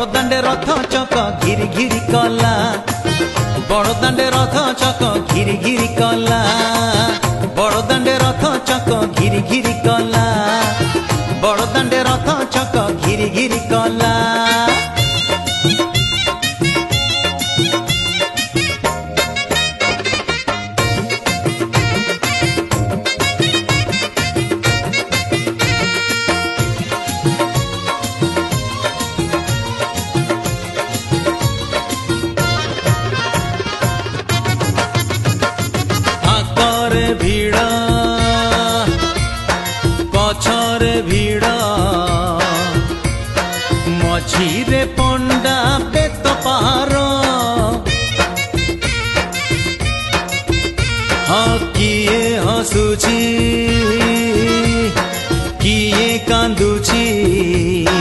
बड़दाण्डे रथ चक घिरी घिरी कला बड़दाण्डे रथ चक घिरी घिरी कला बड़दाण्डे रथ चक घिरी घिरी कला बड़दाण्डे रथ चक घिरी घिरी कला भीड़ पछरे भीड़ मझीरे पंडा बेत पार हाँ किए हसुची किए कांदुची।